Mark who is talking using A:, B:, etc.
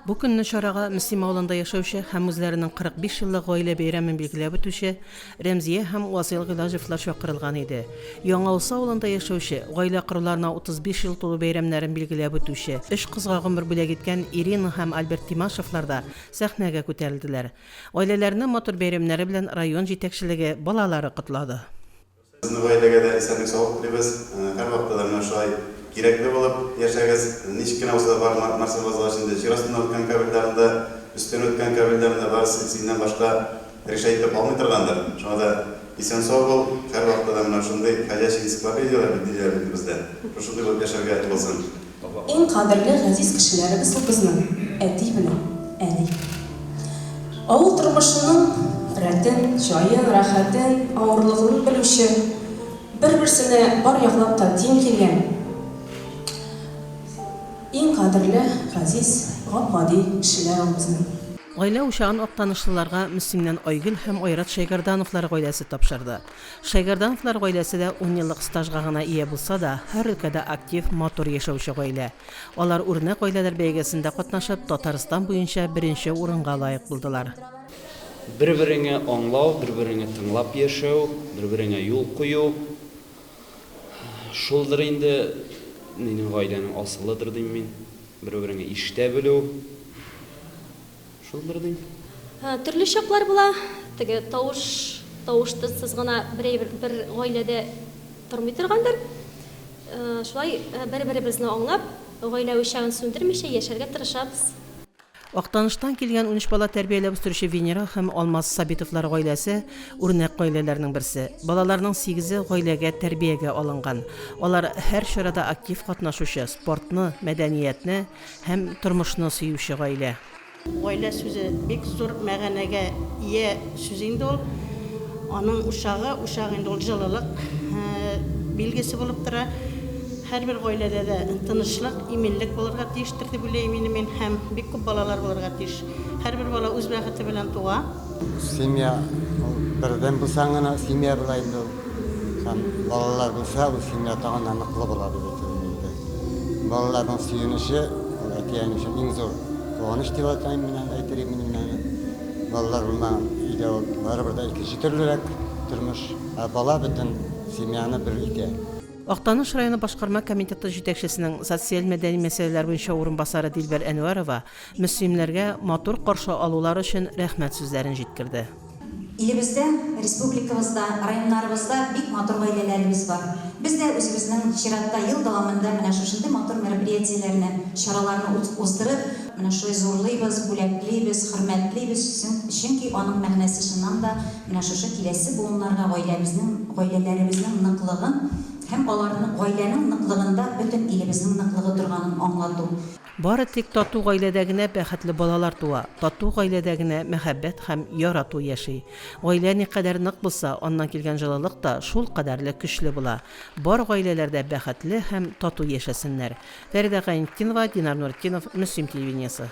A: Бу көнне чарага Мөслим авылында яшәүче һәм үзләренең 45 еллык гаилә бәйрәмен билгеләп үтүче Рәмзия һәм Васил Гыйлаҗевлар чакырылган иде. Яңавылса авылында яшәүче, гаилә коруларына 35 ел тулу бәйрәмнәрен билгеләп үтүче, эш кызга гомер бүләк иткән Ирина һәм Альберт Тимашевлар да сәхнәгә күтәрелделәр. Гаиләләрне матур бәйрәмнәре белән район җитәкчелеге, балалары котлады.
B: Безнең гаиләгә дә исәнлек саулык телибез. Һәр вакытта да менә шулай кирәкле булып яшәгез. Ничек кенә булса бар нәрсә вазгыч инде. Җирастында үткән каберләрендә, өстен үткән каберләрендә барысы синнән башка решать итеп алмый торгандыр. Шуңа да исән сау бул. Һәр вакытта да менә шундый ходячий энциклопедиялар бирделәр бездә. Шундый булып яшәргә булсын.
C: Иң кадерле газиз кешеләребез безнең әти белән әни. Авыл тормышының рәтен, җаен, рәхәтен, авырлыгын белүче, бер-берсенә бар яклап та тиң килгән. Иң кадерле газиз, гади кешеләр безнең.
A: Гаилә учагын Актанышлыларга Мөслимнән Айгөл һәм Айрат Шәйгардановлар гаиләсе тапшырды. Шәйгардановлар гаиләсе дә 10 еллык стажга гына ия булса да, һәр өлкәдә актив, матур яшәүче гаилә. Алар үрнәк гаиләләр бәйгесендә катнашып, Татарстан буенча беренче урынга лаек булдылар.
D: Бер-береңә аңлау, бер-береңә тыңлап яшәү, бер-береңә юл кую. Шулдыр инде минем гаиләнең асылыдыр дим мин. Бер-береңә ишетә белү. Шулдыр дим.
E: Төрле чаклар була. Теге тавыштысыз гына бер гаиләдә тормый торгандыр. Шулай бер-беребезне аңлап, гаилә учагын сүндермичә яшәргә тырышабыз.
A: Актаныштан килгән 13 бала тәрбияләп үстерүче Венера һәм Алмаз Сабитовлар гаиләсе үрнәк гаиләләрнең берсе. Балаларның 8-е гаиләгә тәрбиягә алынган. Алар һәр чарада актив катнашучы, спортны, мәдәниятне һәм тормышны сөюче гаилә.
F: Гаилә сүзе бик зур мәгънәгә ия сүз инде ул. Аның ушагы инде ул җылылык билгесе булып тора. Һәрбер гаиләдә дә тынычлык, иминлек булырга тиештер дип уйлыйм мин һәм бик күп балалар булырга тиеш. Һәрбер бала үз бәхете белән туа.
G: Семья бердән булсаң гына семья була инде. Һәм балалар булса, бу семья тагын ныклы була дип әйтәм. Балаларның сөенеше, әтиәнең өчен иң зур куаныч дип әйтәм мин әйтәм мин. Балалар булмаган өйдә барыбер дә икенче төрлерәк тормыш. Бала бөтен семьяны бер итә.
A: Актаныш районы башкарма комитеты җитәкчесенең социаль-мәдәни мәсьәләләр буенча урынбасары Дилбәр Әнвәрова Мөслимнәргә матур каршы алулар өчен рәхмәт сүзләрен җиткерде.
H: Илебездә, республикабызда, районнарыбызда бик матур гаиләләребез бар. Без дә үзебезнең чиратта ел дәвамында менә шушындый матур мероприятиеләрне, чараларны уздырып, менә шулай зурлыйбыз, бүләклибез, хөрмәтлибез, чөнки аның мәгънәсе чыннан да менә шушы киләсе буыннарга гаиләләребезнең ныклыгын һәм аларның гаиләнең ныклыгында бөтен илебезнең ныклыгы торганын аңлату.
A: Бары тик тату гаиләдә генә бәхетле балалар туа, тату гаиләдә генә мәхәббәт һәм ярату яши. Гаилә никадәр нык булса, аннан килгән җылылык та шул кадәрле көчле була. Бар гаиләләрдә бәхетле һәм тату яшәсеннәр. Фәридә Гайнетдинова, Динар Нуртдинов, Мөслим телевидениесе.